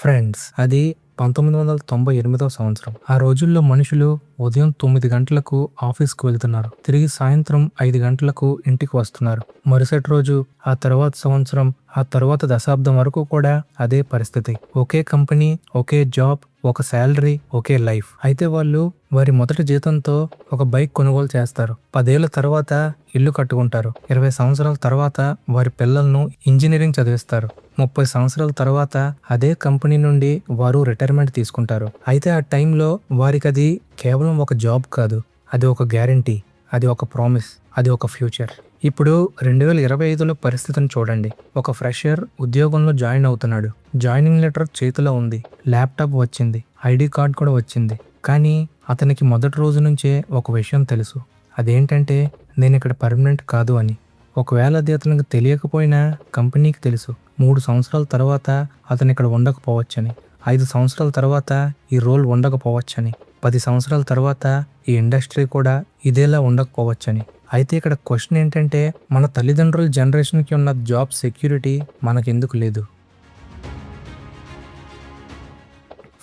Friends అది 1998వ సంవత్సరం. ఆ రోజుల్లో మనుషులు ఉదయం 9 గంటలకు ఆఫీస్‌కు వెళ్తున్నారు. తిరిగి సాయంత్రం 5 గంటలకు ఇంటికి వస్తున్నారు. మరుసటి రోజు, ఆ తర్వాత సంవత్సరం, ఆ తర్వాత దశాబ్దం వరకు కూడా అదే పరిస్థితి. ఒకే కంపెనీ, ఒకే జాబ్, ఒక శాలరీ, ఒకే లైఫ్. అయితే వాళ్ళు వారి మొదటి జీతంతో ఒక బైక్ కొనుగోలు చేస్తారు. 10 ఏళ్ల తర్వాత ఇల్లు కట్టుకుంటారు. 20 సంవత్సరాల తర్వాత వారి పిల్లలను ఇంజనీరింగ్ చదివిస్తారు. 30 సంవత్సరాల తర్వాత అదే కంపెనీ నుండి వారు రిటైర్మెంట్ తీసుకుంటారు. అయితే ఆ టైంలో వారికది కేవలం ఒక జాబ్ కాదు, అది ఒక గ్యారంటీ, అది ఒక ప్రామిస్, అది ఒక ఫ్యూచర్. ఇప్పుడు 2025లో పరిస్థితిని చూడండి. ఒక ఫ్రెషర్ ఉద్యోగంలో జాయిన్ అవుతున్నాడు. జాయినింగ్ లెటర్ చేతిలో ఉంది, ల్యాప్టాప్ వచ్చింది, ఐడి కార్డ్ కూడా వచ్చింది. కానీ అతనికి మొదటి రోజు నుంచే ఒక విషయం తెలుసు. అదేంటంటే, నేను ఇక్కడ పర్మనెంట్ కాదు అని. ఒకవేళ అది అతనికి తెలియకపోయినా కంపెనీకి తెలుసు. 3 సంవత్సరాల తర్వాత అతను ఇక్కడ ఉండకపోవచ్చని, 5 సంవత్సరాల తర్వాత ఈ రోల్ ఉండకపోవచ్చని, 10 సంవత్సరాల తర్వాత ఈ ఇండస్ట్రీ కూడా ఇదేలా ఉండకపోవచ్చని. అయితే ఇక్కడ క్వశ్చన్ ఏంటంటే, మన తల్లిదండ్రుల జనరేషన్కి ఉన్న జాబ్ సెక్యూరిటీ మనకెందుకు లేదు?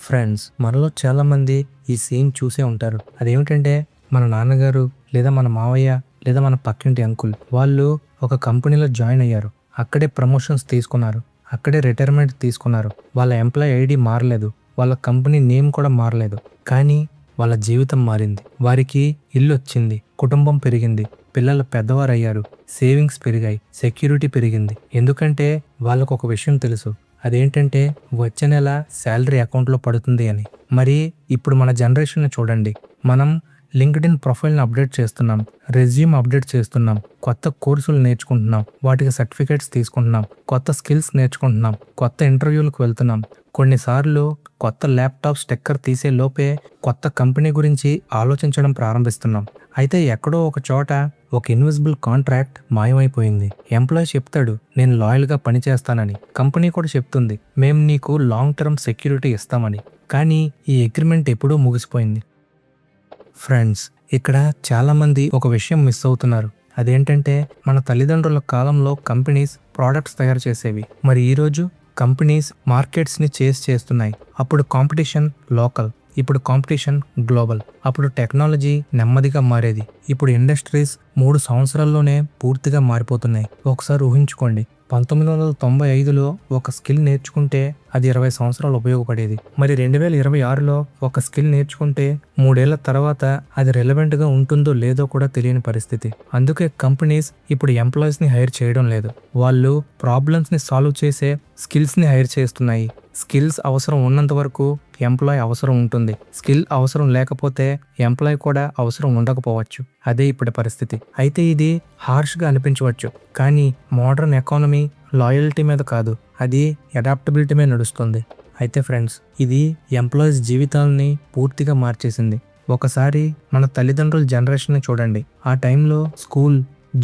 ఫ్రెండ్స్, మనలో చాలామంది ఈ సీన్ చూసే ఉంటారు. అదేమిటంటే, మన నాన్నగారు లేదా మన మావయ్య లేదా మన పక్కింటి అంకుల్ వాళ్ళు ఒక కంపెనీలో జాయిన్ అయ్యారు. అక్కడే ప్రమోషన్స్ తీసుకున్నారు, అక్కడే రిటైర్మెంట్ తీసుకున్నారు. వాళ్ళ ఎంప్లాయ్ ఐడి మారలేదు, వాళ్ళ కంపెనీ నేమ్ కూడా మారలేదు. కానీ వాళ్ళ జీవితం మారింది. వారికి ఇల్లు వచ్చింది, కుటుంబం పెరిగింది, పిల్లలు పెద్దవారయ్యారు, సేవింగ్స్ పెరిగాయి, సెక్యూరిటీ పెరిగింది. ఎందుకంటే వాళ్ళకు ఒక విషయం తెలుసు. అదేంటంటే, వచ్చే నెల శాలరీ అకౌంట్లో పడుతుంది అని. మరి ఇప్పుడు మన జనరేషన్ చూడండి. మనం లింక్డ్ఇన్ ప్రొఫైల్ని అప్డేట్ చేస్తున్నాం, రెజ్యూమ్ అప్డేట్ చేస్తున్నాం, కొత్త కోర్సులు నేర్చుకుంటున్నాం, వాటికి సర్టిఫికేట్స్ తీసుకుంటున్నాం, కొత్త స్కిల్స్ నేర్చుకుంటున్నాం, కొత్త ఇంటర్వ్యూలకు వెళ్తున్నాం. కొన్నిసార్లు కొత్త ల్యాప్టాప్ స్టిక్కర్ తీసే లోపే కొత్త కంపెనీ గురించి ఆలోచించడం ప్రారంభిస్తున్నాం. అయితే ఎక్కడో ఒక చోట ఒక ఇన్విజిబుల్ కాంట్రాక్ట్ మాయమైపోయింది. ఎంప్లాయ్ చెప్తాడు, నేను లాయల్గా పనిచేస్తానని. కంపెనీ కూడా చెప్తుంది, మేము నీకు లాంగ్ టర్మ్ సెక్యూరిటీ ఇస్తామని. కానీ ఈ అగ్రిమెంట్ ఎప్పుడూ ముగిసిపోయింది. ఫ్రెండ్స్, ఇక్కడ చాలామంది ఒక విషయం మిస్ అవుతున్నారు. అదేంటంటే, మన తల్లిదండ్రుల కాలంలో కంపెనీస్ ప్రోడక్ట్స్ తయారు చేసేవి. మరి ఈరోజు కంపెనీస్ మార్కెట్స్ని చేస్తున్నాయి. అప్పుడు కాంపిటీషన్ లోకల్, ఇప్పుడు కాంపిటీషన్ గ్లోబల్. అప్పుడు టెక్నాలజీ నెమ్మదిగా మారేది, ఇప్పుడు ఇండస్ట్రీస్ 3 సంవత్సరాల్లోనే పూర్తిగా మారిపోతున్నాయి. ఒకసారి ఊహించుకోండి, 1995లో ఒక స్కిల్ నేర్చుకుంటే అది 20 సంవత్సరాలు ఉపయోగపడేది. మరి 2026లో ఒక స్కిల్ నేర్చుకుంటే 3 ఏళ్ల తర్వాత అది రెలవెంట్గా ఉంటుందో లేదో కూడా తెలియని పరిస్థితి. అందుకే కంపెనీస్ ఇప్పుడు ఎంప్లాయీస్ని హైర్ చేయడం లేదు, వాళ్ళు ప్రాబ్లమ్స్ని సాల్వ్ చేసే స్కిల్స్ని హైర్ చేస్తున్నాయి. స్కిల్స్ అవసరం ఉన్నంత వరకు ఎంప్లాయ్ అవసరం ఉంటుంది, స్కిల్ అవసరం లేకపోతే ఎంప్లాయ్ కూడా అవసరం ఉండకపోవచ్చు. అదే ఇప్పటి పరిస్థితి. అయితే ఇది హార్ష్గా అనిపించవచ్చు, కానీ మోడర్న్ ఎకానమీ లాయల్టీ మీద కాదు, అది అడాప్టబిలిటీ మీద నడుస్తుంది. అయితే ఫ్రెండ్స్, ఇది ఎంప్లాయీస్ జీవితాలని పూర్తిగా మార్చేసింది. ఒకసారి మన తల్లిదండ్రుల జనరేషన్ని చూడండి. ఆ టైంలో స్కూల్,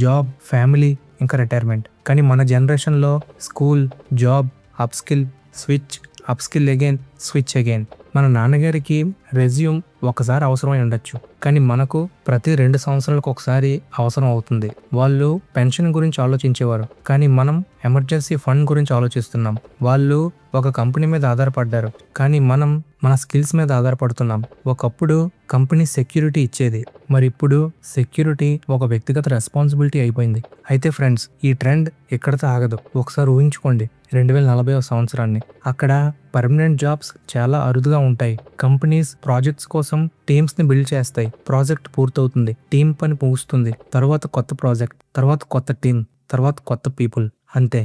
జాబ్, ఫ్యామిలీ, ఇంకా రిటైర్మెంట్. కానీ మన జనరేషన్లో school, job, upskill, switch, upskill again, switch again. మన నాన్నగారికి రెజ్యూమ్ ఒకసారి అవసరమై ఉండొచ్చు, కానీ మనకు ప్రతి 2 సంవత్సరాలకు ఒకసారి అవసరం అవుతుంది. వాళ్ళు పెన్షన్ గురించి ఆలోచించేవారు, కానీ మనం ఎమర్జెన్సీ ఫండ్ గురించి ఆలోచిస్తున్నాం. వాళ్ళు ఒక కంపెనీ మీద ఆధారపడ్డారు, కానీ మనం మన స్కిల్స్ మీద ఆధారపడుతున్నాం. ఒకప్పుడు కంపెనీ సెక్యూరిటీ ఇచ్చేది, మరి ఇప్పుడు సెక్యూరిటీ ఒక వ్యక్తిగత రెస్పాన్సిబిలిటీ అయిపోయింది. అయితే ఫ్రెండ్స్, ఈ ట్రెండ్ ఎక్కడితో ఆగదు. ఒకసారి ఊహించుకోండి 2040వ సంవత్సరాన్ని. అక్కడ పర్మనెంట్ జాబ్స్ చాలా అరుదుగా ఉంటాయి. కంపెనీస్ ప్రాజెక్ట్స్ కోసం టీమ్స్ని బిల్డ్ చేస్తాయి. ప్రాజెక్ట్ పూర్తవుతుంది, టీం పని ముగుస్తుంది, తర్వాత కొత్త ప్రాజెక్ట్, తర్వాత కొత్త టీం, తర్వాత కొత్త పీపుల్, అంతే.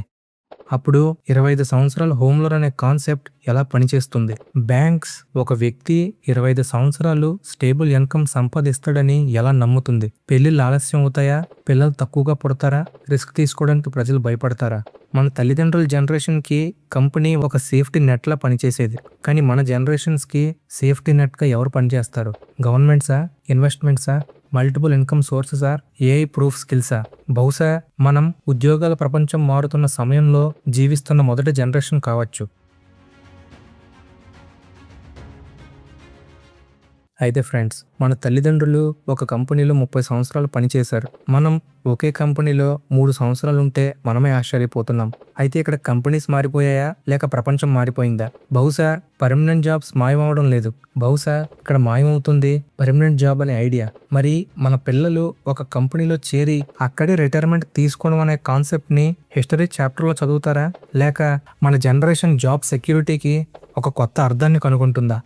అప్పుడు 25 సంవత్సరాల హోమ్ లోన్ అనే కాన్సెప్ట్ ఎలా పనిచేస్తుంది? బ్యాంక్స్ ఒక వ్యక్తి 25 సంవత్సరాలు స్టేబుల్ ఇన్కమ్ సంపాదిస్తాడని ఎలా నమ్ముతుంది? పెళ్లిళ్ళు ఆలస్యం అవుతాయా? పిల్లలు తక్కువగా పుడతారా? రిస్క్ తీసుకోవడానికి ప్రజలు భయపడతారా? మన తల్లిదండ్రుల జనరేషన్కి కంపెనీ ఒక సేఫ్టీ నెట్లా పనిచేసేది, కానీ మన జనరేషన్స్కి సేఫ్టీ నెట్గా ఎవరు పనిచేస్తారు? గవర్నమెంట్సా? ఇన్వెస్ట్మెంట్సా? Multiple income sources or AI proof స్కిల్సా? బహుశా మనం ఉద్యోగాల ప్రపంచం మారుతున్న సమయంలో జీవిస్తున్న మొదటి జనరేషన్ కావచ్చు. అయితే ఫ్రెండ్స్, మన తల్లిదండ్రులు ఒక కంపెనీలో 30 సంవత్సరాలు పనిచేశారు. మనం ఒకే కంపెనీలో 3 సంవత్సరాలు ఉంటే మనమే ఆశ్చర్యపోతున్నాం. అయితే ఇక్కడ కంపెనీస్ మారిపోయాయా లేక ప్రపంచం మారిపోయిందా? బహుశా పర్మనెంట్ జాబ్స్ మాయమవడం లేదు. బహుశా ఇక్కడ మాయమవుతుంది పర్మనెంట్ జాబ్ అనే ఐడియా. మరి మన పిల్లలు ఒక కంపెనీలో చేరి అక్కడే రిటైర్మెంట్ తీసుకోవడం అనే కాన్సెప్ట్ ని హిస్టరీ చాప్టర్లో చదువుతారా? లేక మన జనరేషన్ జాబ్ సెక్యూరిటీకి ఒక కొత్త అర్థాన్ని కనుగొంటుందా?